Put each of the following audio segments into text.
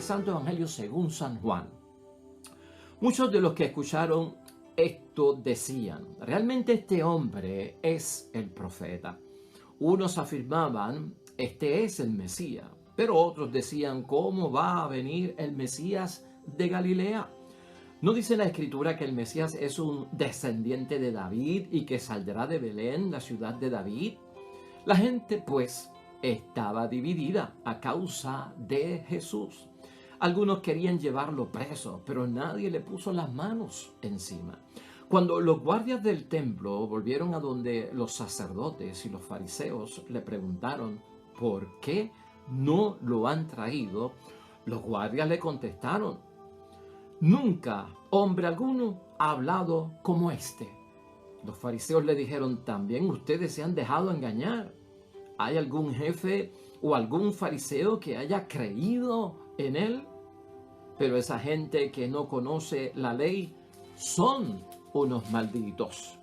Santo Evangelio según San Juan. Muchos de los que escucharon esto decían: realmente este hombre es el profeta. Unos afirmaban: este es el Mesías. Pero otros decían: ¿cómo va a venir el Mesías de Galilea? ¿No dice la Escritura que el Mesías es un descendiente de David y que saldrá de Belén, la ciudad de David? La gente, pues, estaba dividida a causa de Jesús. Algunos querían llevarlo preso, pero nadie le puso las manos encima. Cuando los guardias del templo volvieron a donde los sacerdotes y los fariseos le preguntaron por qué no lo han traído, los guardias le contestaron: nunca hombre alguno ha hablado como este. Los fariseos le dijeron: también ustedes se han dejado engañar. ¿Hay algún jefe o algún fariseo que haya creído en él? Pero esa gente que no conoce la ley son unos malditos.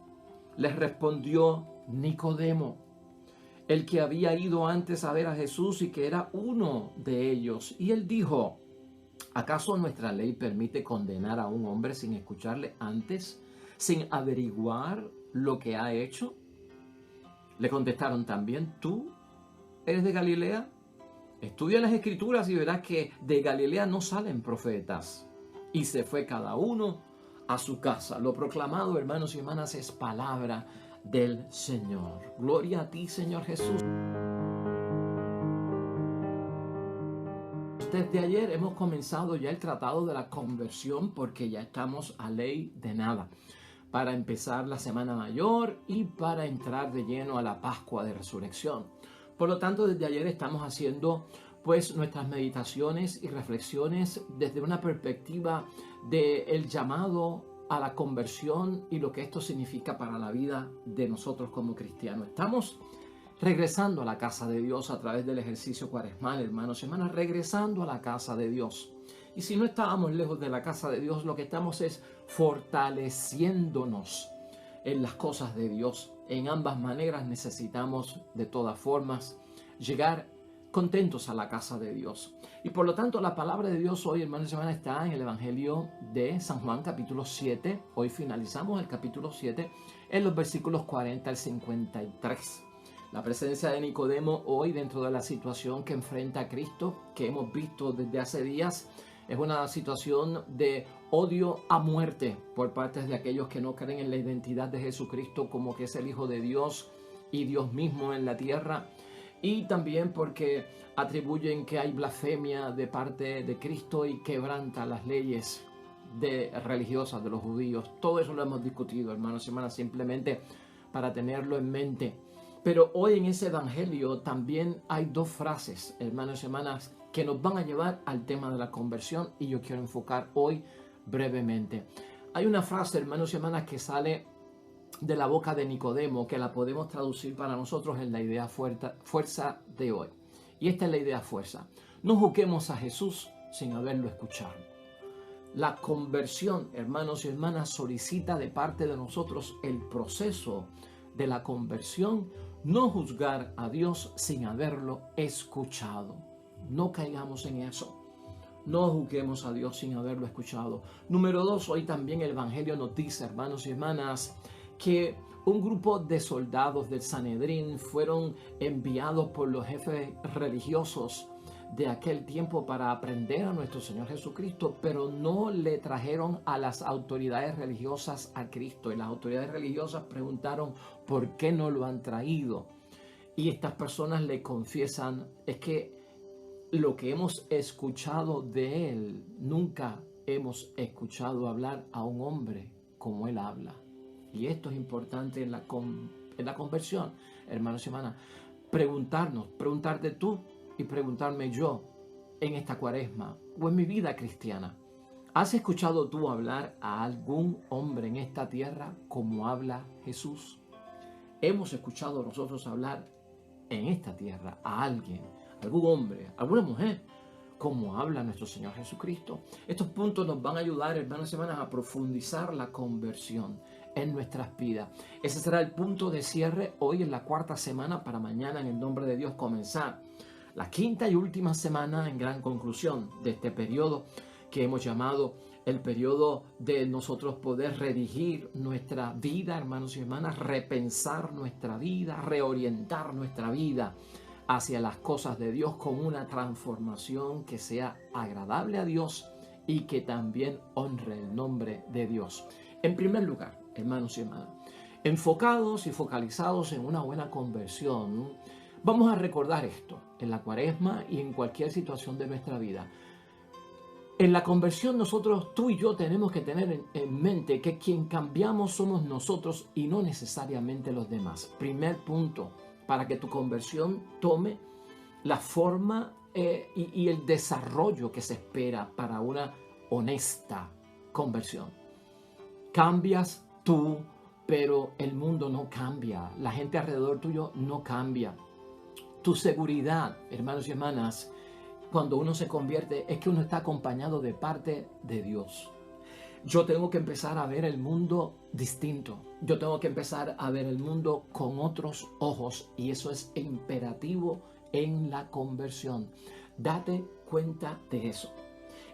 Les respondió Nicodemo, el que había ido antes a ver a Jesús y que era uno de ellos. Y él dijo: ¿acaso nuestra ley permite condenar a un hombre sin escucharle antes, sin averiguar lo que ha hecho? Le contestaron también: ¿tú eres de Galilea? Estudia las Escrituras y verás que de Galilea no salen profetas. Y se fue cada uno a su casa. Lo proclamado, hermanos y hermanas, es palabra del Señor. Gloria a ti, Señor Jesús. Desde ayer hemos comenzado ya el tratado de la conversión, porque ya estamos a ley de nada para empezar la Semana Mayor y para entrar de lleno a la Pascua de Resurrección. Por lo tanto, desde ayer estamos haciendo pues nuestras meditaciones y reflexiones desde una perspectiva del llamado a la conversión y lo que esto significa para la vida de nosotros como cristianos. Estamos regresando a la casa de Dios a través del ejercicio cuaresmal, hermanos y hermanas, regresando a la casa de Dios. Y si no estábamos lejos de la casa de Dios, lo que estamos es fortaleciéndonos en las cosas de Dios. En ambas maneras necesitamos de todas formas llegar contentos a la casa de Dios. Y por lo tanto la palabra de Dios hoy, hermanos y hermanas, está en el Evangelio de San Juan, capítulo 7. Hoy finalizamos el capítulo 7 en los versículos 40 al 53. La presencia de Nicodemo hoy dentro de la situación que enfrenta a Cristo, que hemos visto desde hace días, es una situación de odio a muerte por parte de aquellos que no creen en la identidad de Jesucristo como que es el Hijo de Dios y Dios mismo en la tierra. Y también porque atribuyen que hay blasfemia de parte de Cristo y quebranta las leyes religiosas de los judíos. Todo eso lo hemos discutido, hermanos y hermanas, simplemente para tenerlo en mente. Pero hoy en ese evangelio también hay dos frases, hermanos y hermanas, que nos van a llevar al tema de la conversión, y yo quiero enfocar hoy brevemente. Hay una frase, hermanos y hermanas, que sale de la boca de Nicodemo, que la podemos traducir para nosotros en la idea fuerza de hoy. Y esta es la idea fuerza: no juzguemos a Jesús sin haberlo escuchado. La conversión, hermanos y hermanas, solicita de parte de nosotros el proceso de la conversión, no juzgar a Dios sin haberlo escuchado. No caigamos en eso. No juzguemos a Dios sin haberlo escuchado. Número 2, hoy también el Evangelio nos dice, hermanos y hermanas, que un grupo de soldados del Sanedrín fueron enviados por los jefes religiosos de aquel tiempo para aprender a nuestro Señor Jesucristo, pero no le trajeron a las autoridades religiosas a Cristo. Y las autoridades religiosas preguntaron por qué no lo han traído. Y estas personas le confiesan: es que lo que hemos escuchado de él, nunca hemos escuchado hablar a un hombre como él habla. Y esto es importante en la conversión, hermanos y hermanas. Preguntarte tú y preguntarme yo en esta cuaresma o en mi vida cristiana: ¿has escuchado tú hablar a algún hombre en esta tierra como habla Jesús? ¿Hemos escuchado nosotros hablar en esta tierra a alguien, algún hombre, alguna mujer, como habla nuestro Señor Jesucristo? Estos puntos nos van a ayudar, hermanos y hermanas, a profundizar la conversión en nuestras vidas. Ese será el punto de cierre hoy en la cuarta semana, para mañana, en el nombre de Dios, comenzar la quinta y última semana en gran conclusión de este periodo que hemos llamado el periodo de nosotros poder redirigir nuestra vida, hermanos y hermanas, repensar nuestra vida, reorientar nuestra vida hacia las cosas de Dios con una transformación que sea agradable a Dios y que también honre el nombre de Dios. En primer lugar, hermanos y hermanas, enfocados y focalizados en una buena conversión, vamos a recordar esto en la Cuaresma y en cualquier situación de nuestra vida. En la conversión nosotros, tú y yo, tenemos que tener en mente que quien cambiamos somos nosotros y no necesariamente los demás. Primer punto, para que tu conversión tome la forma y el desarrollo que se espera para una honesta conversión. Cambias tú, pero el mundo no cambia. La gente alrededor tuyo no cambia. Tu seguridad, hermanos y hermanas, cuando uno se convierte, es que uno está acompañado de parte de Dios. Yo tengo que empezar a ver el mundo distinto. Yo tengo que empezar a ver el mundo con otros ojos, y eso es imperativo en la conversión. Date cuenta de eso.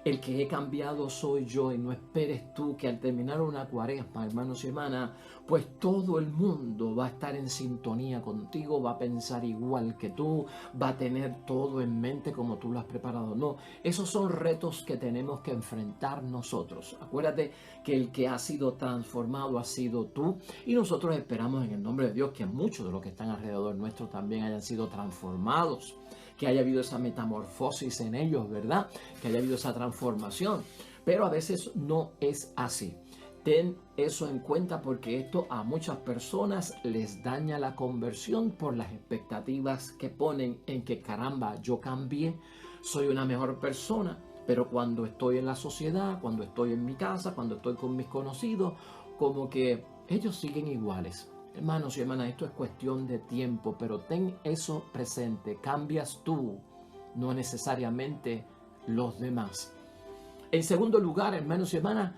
El que he cambiado soy yo, y no esperes tú que al terminar una Cuaresma, hermanos y hermanas, pues todo el mundo va a estar en sintonía contigo, va a pensar igual que tú, va a tener todo en mente como tú lo has preparado. No, esos son retos que tenemos que enfrentar nosotros. Acuérdate que el que ha sido transformado ha sido tú, y nosotros esperamos en el nombre de Dios que muchos de los que están alrededor nuestro también hayan sido transformados, que haya habido esa metamorfosis en ellos, ¿verdad? Que haya habido esa transformación. Pero a veces no es así. Ten eso en cuenta, porque esto a muchas personas les daña la conversión por las expectativas que ponen en que, caramba, yo cambié, soy una mejor persona, pero cuando estoy en la sociedad, cuando estoy en mi casa, cuando estoy con mis conocidos, como que ellos siguen iguales. Hermanos y hermanas, esto es cuestión de tiempo, pero ten eso presente. Cambias tú, no necesariamente los demás. En segundo lugar, hermanos y hermanas,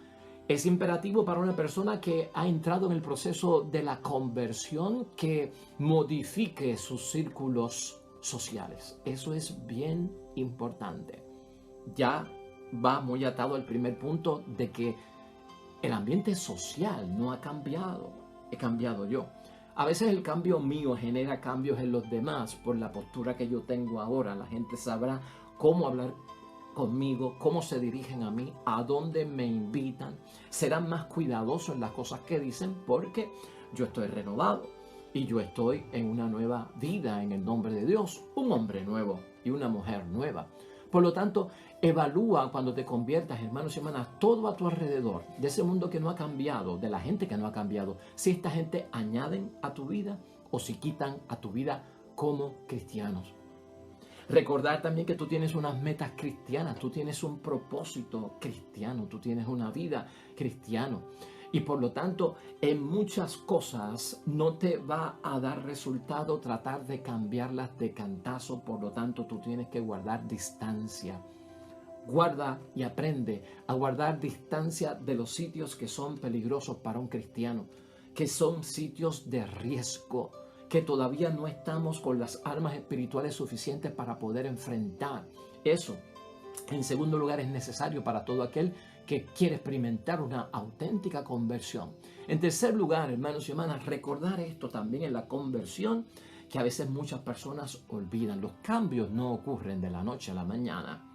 es imperativo para una persona que ha entrado en el proceso de la conversión que modifique sus círculos sociales. Eso es bien importante. Ya va muy atado al primer punto de que el ambiente social no ha cambiado. He cambiado yo. A veces el cambio mío genera cambios en los demás por la postura que yo tengo ahora. La gente sabrá cómo hablar conmigo, cómo se dirigen a mí, a dónde me invitan. Serán más cuidadosos en las cosas que dicen, porque yo estoy renovado y yo estoy en una nueva vida en el nombre de Dios, un hombre nuevo y una mujer nueva. Por lo tanto, evalúa cuando te conviertas, hermanos y hermanas, todo a tu alrededor, de ese mundo que no ha cambiado, de la gente que no ha cambiado, si esta gente añaden a tu vida o si quitan a tu vida como cristianos. Recordar también que tú tienes unas metas cristianas, tú tienes un propósito cristiano, tú tienes una vida cristiana. Y por lo tanto, en muchas cosas no te va a dar resultado tratar de cambiarlas de cantazo. Por lo tanto, tú tienes que guardar distancia. Guarda y aprende a guardar distancia de los sitios que son peligrosos para un cristiano, que son sitios de riesgo, que todavía no estamos con las armas espirituales suficientes para poder enfrentar. Eso, en segundo lugar, es necesario para todo aquel que quiere experimentar una auténtica conversión. En tercer lugar, hermanos y hermanas, recordar esto también en la conversión, que a veces muchas personas olvidan. Los cambios no ocurren de la noche a la mañana.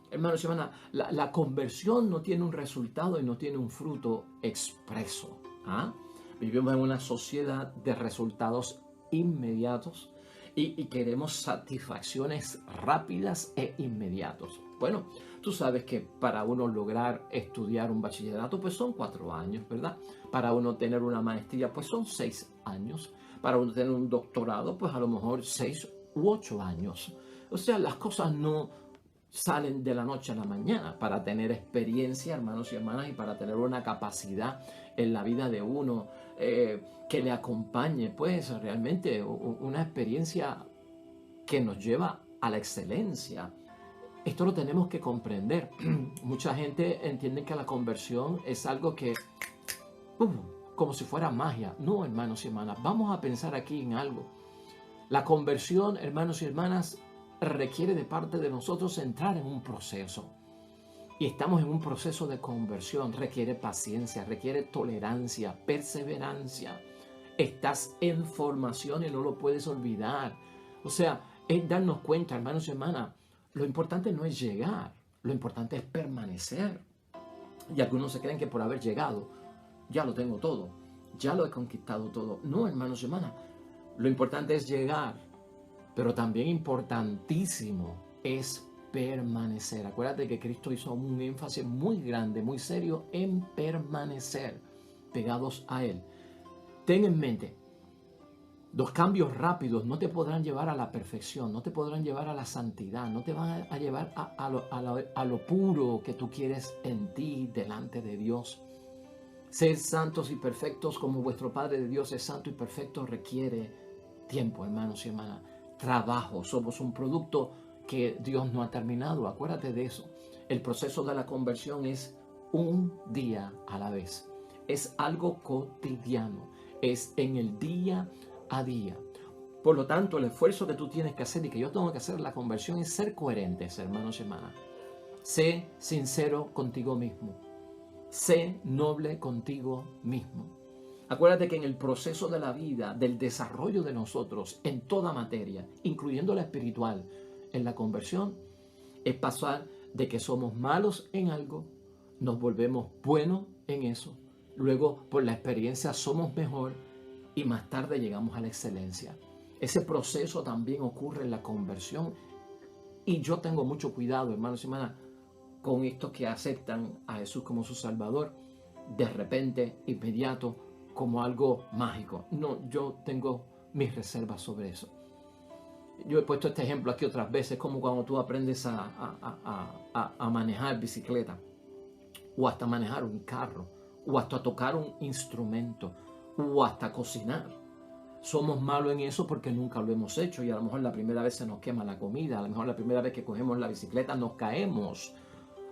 Hermanos y hermanas, la conversión no tiene un resultado y no tiene un fruto expreso. Vivimos en una sociedad de resultados inmediatos y queremos satisfacciones rápidas e inmediatos. Bueno, tú sabes que para uno lograr estudiar un bachillerato, pues son 4 años, ¿verdad? Para uno tener una maestría, pues son 6 años. Para uno tener un doctorado, pues a lo mejor 6 u 8 años. O sea, las cosas no salen de la noche a la mañana. Para tener experiencia, hermanos y hermanas, y para tener una capacidad en la vida de uno que le acompañe, pues realmente una experiencia que nos lleva a la excelencia. Esto lo tenemos que comprender. Mucha gente entiende que la conversión es algo que, como si fuera magia. No, hermanos y hermanas, vamos a pensar aquí en algo. La conversión, hermanos y hermanas, requiere de parte de nosotros entrar en un proceso. Y estamos en un proceso de conversión. Requiere paciencia, requiere tolerancia, perseverancia. Estás en formación y no lo puedes olvidar. O sea, es darnos cuenta, hermanos y hermanas, lo importante no es llegar, lo importante es permanecer. Y algunos se creen que por haber llegado, ya lo tengo todo, ya lo he conquistado todo. No, hermanos y hermanas, lo importante es llegar, pero también importantísimo es permanecer. Acuérdate que Cristo hizo un énfasis muy grande, muy serio en permanecer pegados a Él. Ten en mente, los cambios rápidos no te podrán llevar a la perfección, no te podrán llevar a la santidad, no te van a llevar a lo puro que tú quieres en ti delante de Dios. Ser santos y perfectos como vuestro Padre de Dios es santo y perfecto requiere tiempo, hermanos y hermanas. Trabajo, somos un producto que Dios no ha terminado, acuérdate de eso. El proceso de la conversión es un día a la vez, es algo cotidiano, es en el día a día. Por lo tanto, el esfuerzo que tú tienes que hacer y que yo tengo que hacer en la conversión es ser coherentes, hermanos y hermanas. Sé sincero contigo mismo, sé noble contigo mismo. Acuérdate que en el proceso de la vida, del desarrollo de nosotros en toda materia, incluyendo la espiritual, en la conversión, es pasar de que somos malos en algo, nos volvemos buenos en eso, luego por la experiencia somos mejor y más tarde llegamos a la excelencia. Ese proceso también ocurre en la conversión y yo tengo mucho cuidado, hermanos y hermanas, con estos que aceptan a Jesús como su Salvador de repente, inmediato, como algo mágico. No, yo tengo mis reservas sobre eso. Yo he puesto este ejemplo aquí otras veces, como cuando tú aprendes a manejar bicicleta, o hasta manejar un carro, o hasta tocar un instrumento, o hasta cocinar. Somos malos en eso porque nunca lo hemos hecho y a lo mejor la primera vez se nos quema la comida, a lo mejor la primera vez que cogemos la bicicleta nos caemos,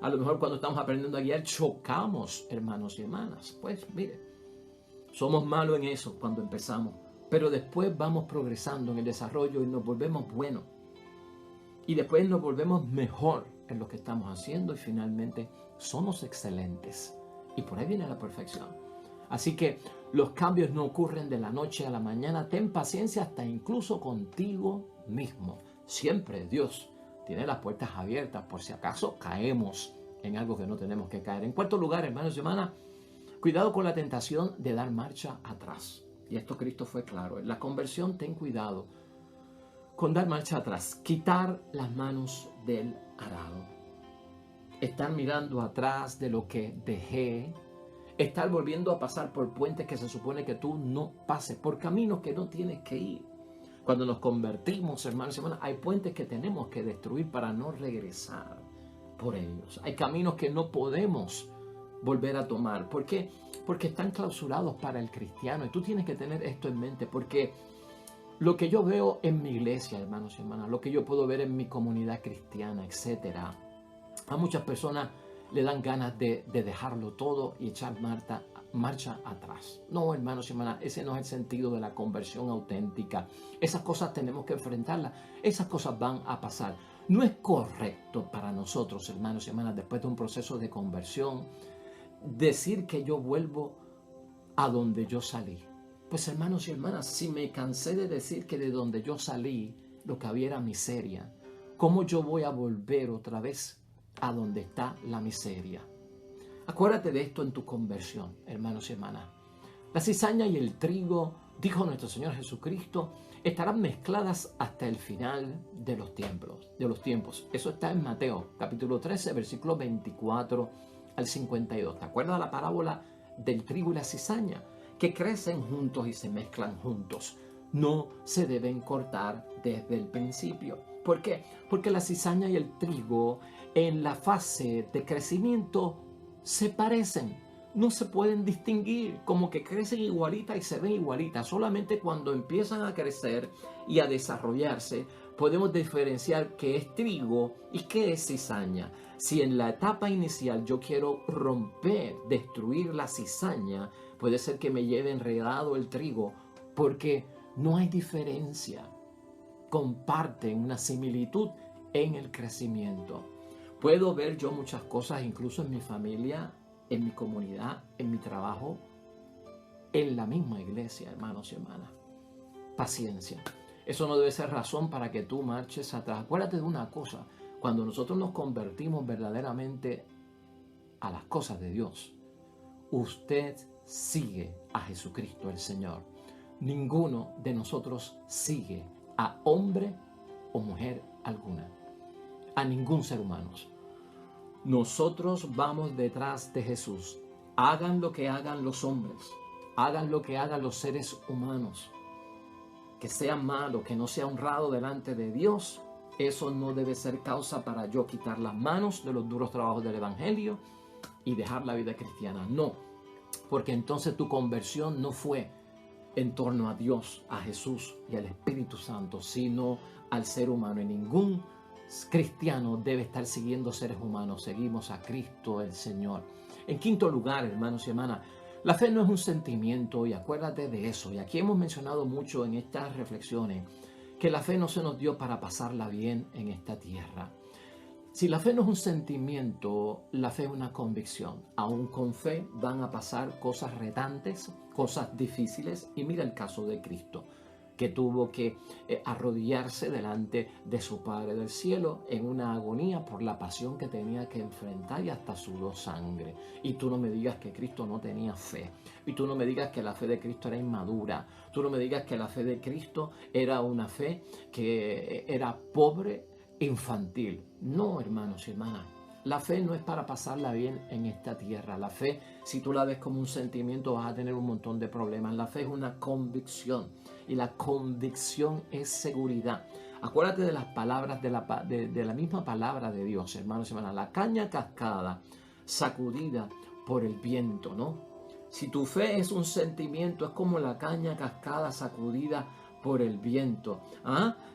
a lo mejor cuando estamos aprendiendo a guiar chocamos, hermanos y hermanas. Pues mire, somos malos en eso cuando empezamos, pero después vamos progresando en el desarrollo y nos volvemos buenos. Y después nos volvemos mejor en lo que estamos haciendo y finalmente somos excelentes. Y por ahí viene la perfección. Así que los cambios no ocurren de la noche a la mañana. Ten paciencia hasta incluso contigo mismo. Siempre Dios tiene las puertas abiertas por si acaso caemos en algo que no tenemos que caer. En cuarto lugar, hermanos y hermanas, cuidado con la tentación de dar marcha atrás. Y esto Cristo fue claro. En la conversión ten cuidado con dar marcha atrás. Quitar las manos del arado. Estar mirando atrás de lo que dejé. Estar volviendo a pasar por puentes que se supone que tú no pases. Por caminos que no tienes que ir. Cuando nos convertimos, hermanos y hermanas, hay puentes que tenemos que destruir para no regresar por ellos. Hay caminos que no podemos volver a tomar. ¿Por qué? Porque están clausurados para el cristiano. Y tú tienes que tener esto en mente porque lo que yo veo en mi iglesia, hermanos y hermanas, lo que yo puedo ver en mi comunidad cristiana, etcétera, a muchas personas le dan ganas de dejarlo todo y echar marcha atrás. No, hermanos y hermanas, ese no es el sentido de la conversión auténtica. Esas cosas tenemos que enfrentarlas. Esas cosas van a pasar. No es correcto para nosotros, hermanos y hermanas, después de un proceso de conversión, decir que yo vuelvo a donde yo salí. Pues hermanos y hermanas, si me cansé de decir que de donde yo salí lo que había era miseria, ¿cómo yo voy a volver otra vez a donde está la miseria? Acuérdate de esto en tu conversión, hermanos y hermanas. La cizaña y el trigo, dijo nuestro Señor Jesucristo, estarán mezcladas hasta el final de los tiempos. Eso está en Mateo, capítulo 13, versículo 24 al 52. ¿Te acuerdas la parábola del trigo y la cizaña? Que crecen juntos y se mezclan juntos. No se deben cortar desde el principio. ¿Por qué? Porque la cizaña y el trigo en la fase de crecimiento se parecen. No se pueden distinguir, como que crecen igualitas y se ven igualitas. Solamente cuando empiezan a crecer y a desarrollarse podemos diferenciar qué es trigo y qué es cizaña. Si en la etapa inicial yo quiero romper, destruir la cizaña, puede ser que me lleve enredado el trigo porque no hay diferencia. comparten una similitud en el crecimiento. Puedo ver yo muchas cosas, incluso en mi familia, en mi comunidad, en mi trabajo, en la misma iglesia, hermanos y hermanas. Paciencia. Eso no debe ser razón para que tú marches atrás. Acuérdate de una cosa, cuando nosotros nos convertimos verdaderamente a las cosas de Dios, usted sigue a Jesucristo el Señor. Ninguno de nosotros sigue a hombre o mujer alguna, a ningún ser humano. Nosotros vamos detrás de Jesús. Hagan lo que hagan los hombres, hagan lo que hagan los seres humanos, que sea malo, que no sea honrado delante de Dios, eso no debe ser causa para yo quitar las manos de los duros trabajos del Evangelio y dejar la vida cristiana. No, porque entonces tu conversión no fue en torno a Dios, a Jesús y al Espíritu Santo, sino al ser humano. Y ningún cristiano debe estar siguiendo seres humanos. Seguimos a Cristo el Señor. En quinto lugar, hermanos y hermanas, la fe no es un sentimiento, y acuérdate de eso. Y aquí hemos mencionado mucho en estas reflexiones que la fe no se nos dio para pasarla bien en esta tierra. Si la fe no es un sentimiento, la fe es una convicción. Aún con fe van a pasar cosas retantes, cosas difíciles. Y mira el caso de Cristo, que tuvo que arrodillarse delante de su Padre del cielo en una agonía por la pasión que tenía que enfrentar, y hasta sudó sangre. Y tú no me digas que Cristo no tenía fe. Y tú no me digas que la fe de Cristo era inmadura. Tú no me digas que la fe de Cristo era una fe que era pobre, infantil. No, hermanos y hermanas. La fe no es para pasarla bien en esta tierra. La fe, si tú la ves como un sentimiento, vas a tener un montón de problemas. La fe es una convicción, y la convicción es seguridad. Acuérdate de las palabras de la misma palabra de Dios, hermanos y hermanas. La caña cascada, sacudida por el viento, ¿no? Si tu fe es un sentimiento, es como la caña cascada sacudida por el viento.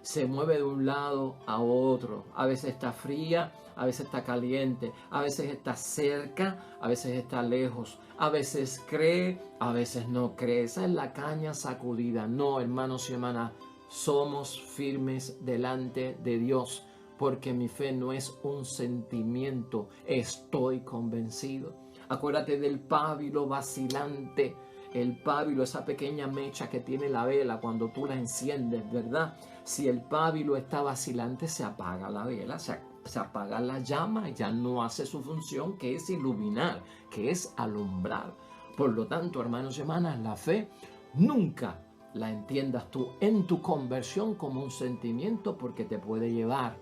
Se mueve de un lado a otro. A veces está fría, a veces está caliente, a veces está cerca, a veces está lejos, a veces cree, a veces no cree. Esa es la caña sacudida. No, hermanos y hermanas, somos firmes delante de Dios, porque mi fe no es un sentimiento, estoy convencido. Acuérdate del pábilo vacilante. El pábilo, esa pequeña mecha que tiene la vela cuando tú la enciendes, ¿verdad? Si el pábilo está vacilante, se apaga la vela, se apaga la llama y ya no hace su función, que es iluminar, que es alumbrar. Por lo tanto, hermanos y hermanas, la fe nunca la entiendas tú en tu conversión como un sentimiento, porque te puede llevar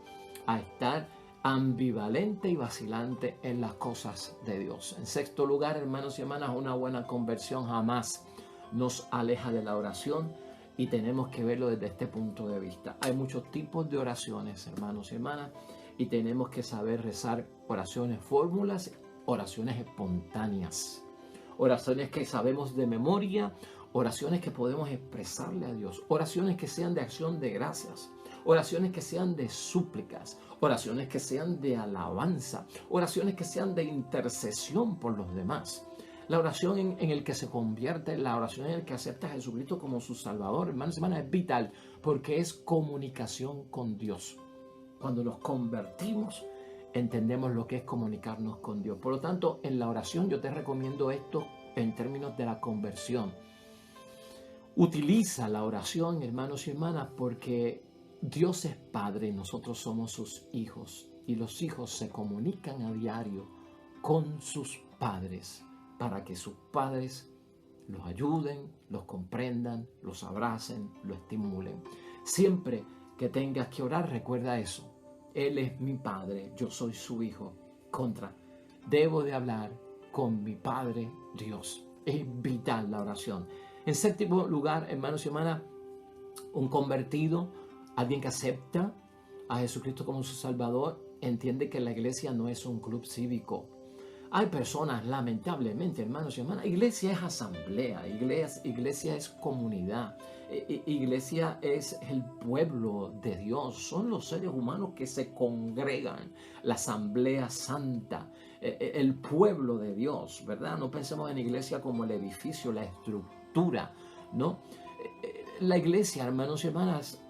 a estar ambivalente y vacilante en las cosas de Dios. En sexto lugar, hermanos y hermanas, una buena conversión jamás nos aleja de la oración, y tenemos que verlo desde este punto de vista. Hay muchos tipos de oraciones, hermanos y hermanas, y tenemos que saber rezar oraciones fórmulas, oraciones espontáneas, oraciones que sabemos de memoria, oraciones que podemos expresarle a Dios, oraciones que sean de acción de gracias, oraciones que sean de súplicas, oraciones que sean de alabanza, oraciones que sean de intercesión por los demás. La oración en el que se convierte, la oración en el que acepta a Jesucristo como su Salvador, hermanos y hermanas, es vital, porque es comunicación con Dios. Cuando nos convertimos, entendemos lo que es comunicarnos con Dios. Por lo tanto, en la oración yo te recomiendo esto en términos de la conversión. Utiliza la oración, hermanos y hermanas, porque Dios es Padre y nosotros somos sus hijos, y los hijos se comunican a diario con sus padres para que sus padres los ayuden, los comprendan, los abracen, los estimulen. Siempre que tengas que orar, recuerda eso. Él es mi Padre, yo soy su hijo. Debo de hablar con mi Padre Dios. Es vital la oración. En séptimo lugar, hermanos y hermanas, un convertido, alguien que acepta a Jesucristo como su Salvador, entiende que la iglesia no es un club cívico. Hay personas, lamentablemente, hermanos y hermanas, iglesia es asamblea, iglesia es comunidad, iglesia es el pueblo de Dios, son los seres humanos que se congregan, la asamblea santa, el pueblo de Dios, ¿verdad? No pensemos en iglesia como el edificio, la estructura, ¿no? La iglesia, hermanos y hermanas,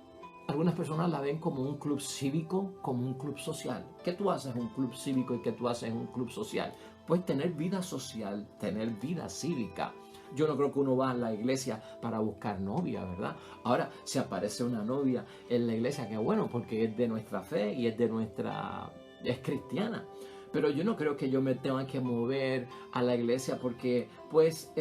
Algunas personas la ven como un club cívico, como un club social. ¿Qué tú haces en un club cívico y qué tú haces en un club social? Pues tener vida social, tener vida cívica. Yo no creo que uno va a la iglesia para buscar novia, ¿verdad? Ahora, si aparece una novia en la iglesia, qué bueno, porque es de nuestra fe y es cristiana. Pero yo no creo que yo me tenga que mover a la iglesia porque pues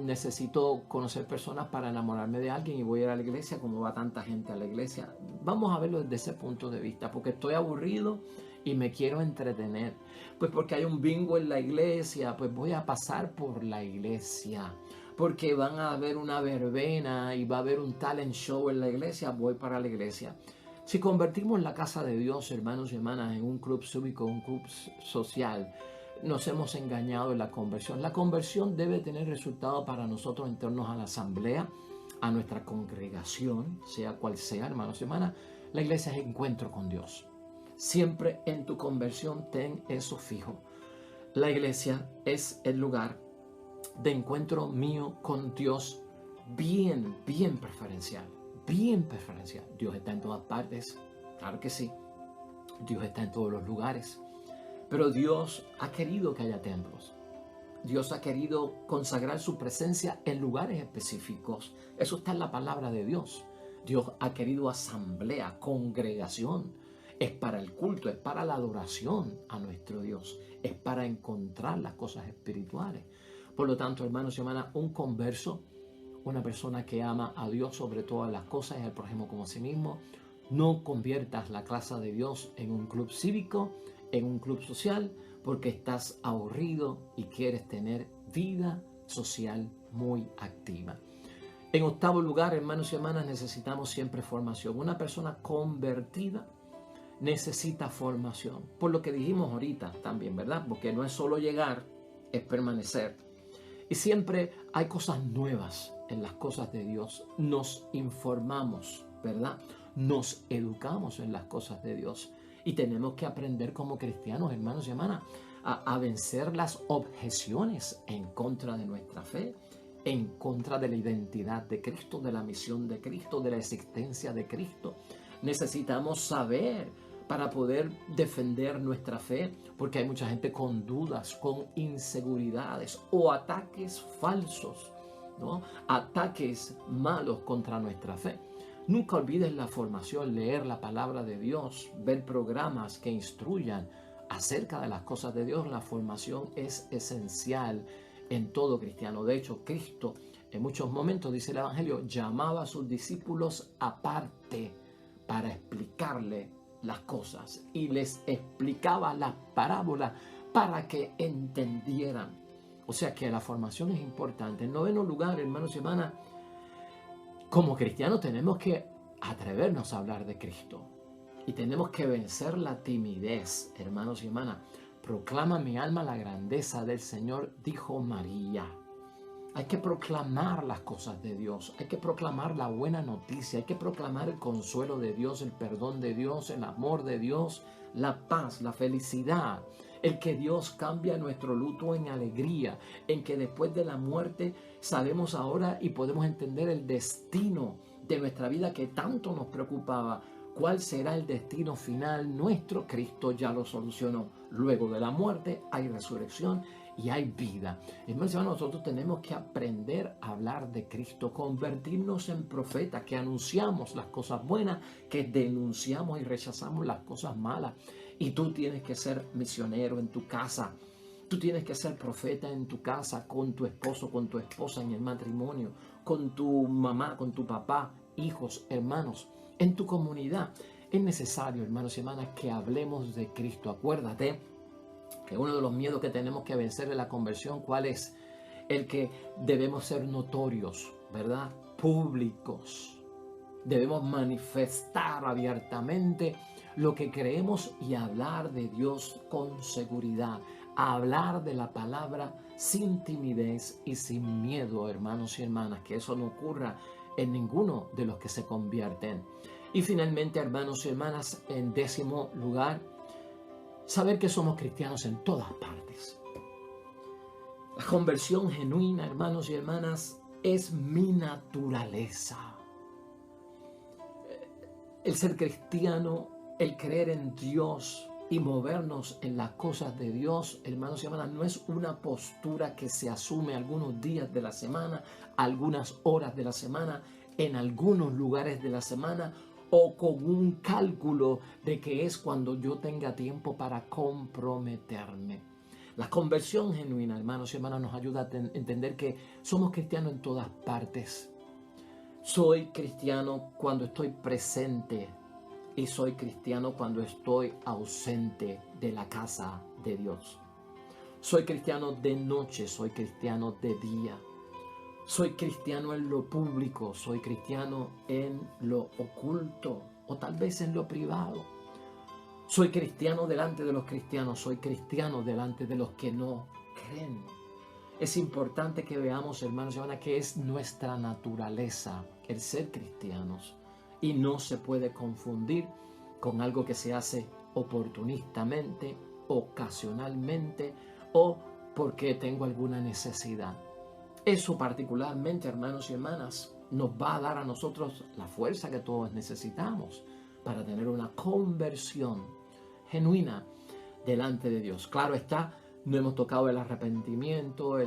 necesito conocer personas para enamorarme de alguien y voy a ir a la iglesia como va tanta gente a la iglesia. Vamos a verlo desde ese punto de vista, porque estoy aburrido y me quiero entretener. Pues porque hay un bingo en la iglesia, pues voy a pasar por la iglesia. Porque van a haber una verbena y va a haber un talent show en la iglesia, voy para la iglesia. Si convertimos la casa de Dios, hermanos y hermanas, en un club cívico, un club social, nos hemos engañado en la conversión. La conversión debe tener resultado para nosotros en torno a la asamblea, a nuestra congregación, sea cual sea, hermanos y hermanas. La iglesia es encuentro con Dios. Siempre en tu conversión ten eso fijo. La iglesia es el lugar de encuentro mío con Dios bien preferencial. Bien preferencial. Dios está en todas partes, claro que sí. Dios está en todos los lugares. Pero Dios ha querido que haya templos. Dios ha querido consagrar su presencia en lugares específicos. Eso está en la palabra de Dios. Dios ha querido asamblea, congregación. Es para el culto, es para la adoración a nuestro Dios. Es para encontrar las cosas espirituales. Por lo tanto, hermanos y hermanas, un converso, una persona que ama a Dios sobre todas las cosas y al prójimo como a sí mismo, no conviertas la casa de Dios en un club cívico, en un club social, porque estás aburrido y quieres tener vida social muy activa. En octavo lugar, hermanos y hermanas, necesitamos siempre formación. Una persona convertida necesita formación. Por lo que dijimos ahorita también, ¿verdad? Porque no es solo llegar, es permanecer. Y siempre hay cosas nuevas en las cosas de Dios. Nos informamos, ¿verdad? Nos educamos en las cosas de Dios. Y tenemos que aprender como cristianos, hermanos y hermanas, a vencer las objeciones en contra de nuestra fe, en contra de la identidad de Cristo, de la misión de Cristo, de la existencia de Cristo. Necesitamos saber para poder defender nuestra fe, porque hay mucha gente con dudas, con inseguridades o ataques falsos, ¿no? Ataques malos contra nuestra fe. Nunca olvides la formación, leer la palabra de Dios, ver programas que instruyan acerca de las cosas de Dios. La formación es esencial en todo cristiano. De hecho, Cristo en muchos momentos, dice el Evangelio, llamaba a sus discípulos aparte para explicarle las cosas y les explicaba las parábolas para que entendieran. O sea que la formación es importante. En noveno lugar, hermanos y hermanas, como cristianos tenemos que atrevernos a hablar de Cristo y tenemos que vencer la timidez, hermanos y hermanas. Proclama mi alma la grandeza del Señor, dijo María. Hay que proclamar las cosas de Dios, hay que proclamar la buena noticia, hay que proclamar el consuelo de Dios, el perdón de Dios, el amor de Dios, la paz, la felicidad, el que Dios cambia nuestro luto en alegría, en que después de la muerte sabemos ahora y podemos entender el destino de nuestra vida que tanto nos preocupaba. ¿Cuál será el destino final nuestro? Cristo ya lo solucionó. Luego de la muerte hay resurrección y hay vida. Hermanos, nosotros tenemos que aprender a hablar de Cristo, convertirnos en profetas que anunciamos las cosas buenas, que denunciamos y rechazamos las cosas malas. Y tú tienes que ser misionero en tu casa. Tú tienes que ser profeta en tu casa, con tu esposo, con tu esposa, en el matrimonio, con tu mamá, con tu papá, hijos, hermanos, en tu comunidad. Es necesario, hermanos y hermanas, que hablemos de Cristo. Acuérdate que uno de los miedos que tenemos que vencer en la conversión, ¿cuál es? El que debemos ser notorios, ¿verdad? Públicos. Debemos manifestar abiertamente lo que creemos y hablar de Dios con seguridad. Hablar de la palabra sin timidez y sin miedo, hermanos y hermanas. Que eso no ocurra en ninguno de los que se convierten. Y finalmente, hermanos y hermanas, en décimo lugar, saber que somos cristianos en todas partes. La conversión genuina, hermanos y hermanas, es mi naturaleza. El ser cristiano, el creer en Dios y movernos en las cosas de Dios, hermanos y hermanas, no es una postura que se asume algunos días de la semana, algunas horas de la semana, en algunos lugares de la semana, o con un cálculo de que es cuando yo tenga tiempo para comprometerme. La conversión genuina, hermanos y hermanas, nos ayuda a entender que somos cristianos en todas partes. Soy cristiano cuando estoy presente y soy cristiano cuando estoy ausente de la casa de Dios. Soy cristiano de noche, soy cristiano de día. Soy cristiano en lo público, soy cristiano en lo oculto o tal vez en lo privado. Soy cristiano delante de los cristianos, soy cristiano delante de los que no creen. Es importante que veamos, hermanos y hermanas, que es nuestra naturaleza el ser cristianos y no se puede confundir con algo que se hace oportunistamente, ocasionalmente o porque tengo alguna necesidad. Eso particularmente, hermanos y hermanas, nos va a dar a nosotros la fuerza que todos necesitamos para tener una conversión genuina delante de Dios. Claro está, no hemos tocado el arrepentimiento,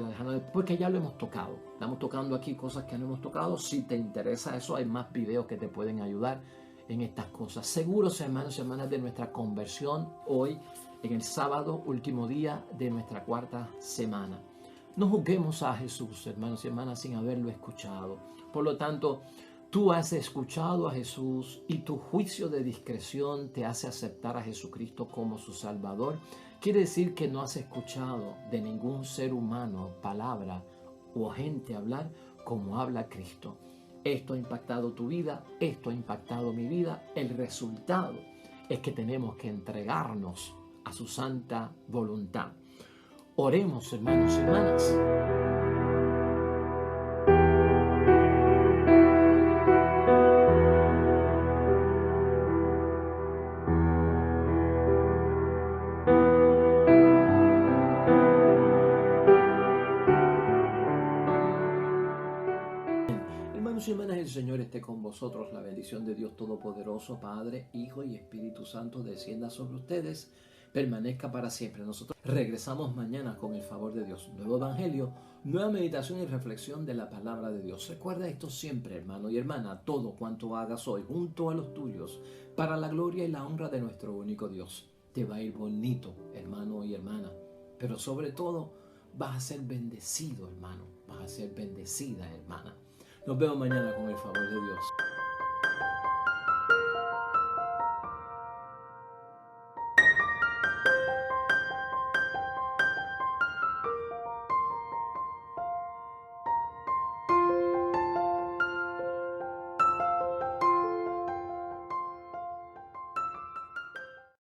porque ya lo hemos tocado. Estamos tocando aquí cosas que no hemos tocado. Si te interesa eso, hay más videos que te pueden ayudar en estas cosas. Seguros, hermanos y hermanas, de nuestra conversión hoy, en el sábado, último día de nuestra cuarta semana. No juzguemos a Jesús, hermanos y hermanas, sin haberlo escuchado. Por lo tanto, tú has escuchado a Jesús y tu juicio de discreción te hace aceptar a Jesucristo como su Salvador. Quiere decir que no has escuchado de ningún ser humano palabra o gente hablar como habla Cristo. Esto ha impactado tu vida, esto ha impactado mi vida. El resultado es que tenemos que entregarnos a su santa voluntad. Oremos, hermanos y hermanas. Hermanos y hermanas, el Señor esté con vosotros. La bendición de Dios Todopoderoso, Padre, Hijo y Espíritu Santo descienda sobre ustedes, permanezca para siempre. Nosotros regresamos mañana con el favor de Dios. Nuevo Evangelio, nueva meditación y reflexión de la palabra de Dios. Recuerda esto siempre, hermano y hermana, todo cuanto hagas hoy junto a los tuyos, para la gloria y la honra de nuestro único Dios. Te va a ir bonito, hermano y hermana, pero sobre todo vas a ser bendecido, hermano, vas a ser bendecida, hermana. Nos vemos mañana con el favor de Dios.